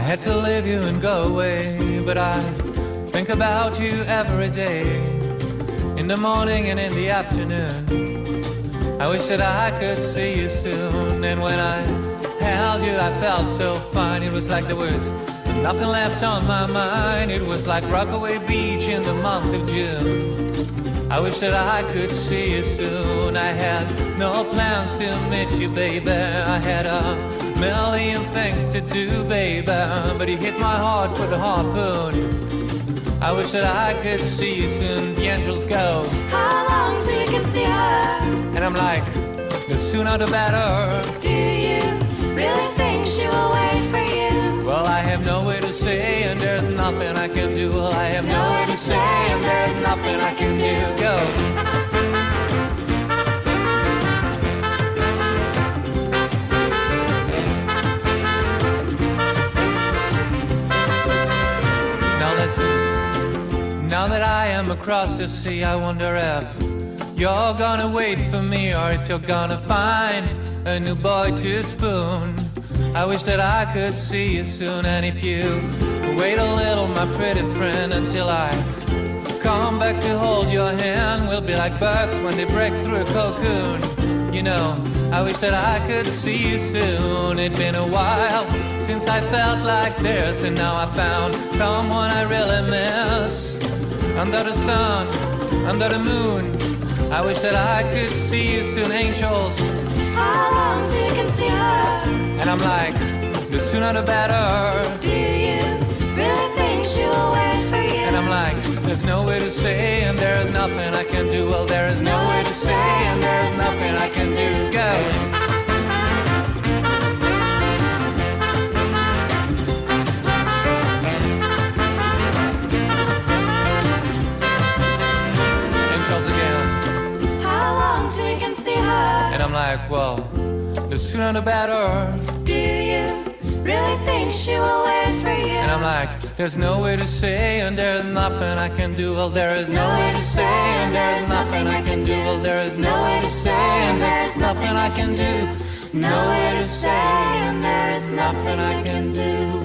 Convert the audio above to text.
had to leave you and go away, but I think about you every day, in the morning and in the afternoon. I wish that I could see you soon, and when I held you I felt so fine. It was like there was nothing left on my mind. It was like Rockaway Beach in the month of June. I wish that I could see you soon. I had no plans to meet you, baby. I had a million things to do, baby, but you hit my heart with a harpoon. I wish that I could see you soon. The angels go, how long till you can see her? And I'm like, the sooner the better. Do you really think she will wait for you? Well, I have no way to say, and there's nothing I can do. Well, I have no way to say, and there's nothing I can do. Go. Now listen, now that I am across the sea, I wonder if you're gonna wait for me, or if you're gonna find a new boy to spoon. I wish that I could see you soon, and if you wait a little, my pretty friend, until I come back to hold your hand, we'll be like birds when they break through a cocoon. You know, I wish that I could see you soon. It's been a while since I felt like this, and now I found someone I really miss. Under the sun, under the moon, I wish that I could see you soon, angels. How long till you can see her? And I'm like, the sooner the better. Do you really think she will wait for you? And I'm like, there's no way to say, and there's nothing I can do. Well, there is no way to say, and there's nothing I can do. Go. Angels again. How long till you can see her? And I'm like, well, the sooner the better. Do you really think she will wait for you? And I'm like, there's no way to say, and there's nothing I can do. Well, there is no way to say, and there's nothing I can do. Well, there is no way to say, and there's nothing I can do. No way to say, and there is nothing I can do.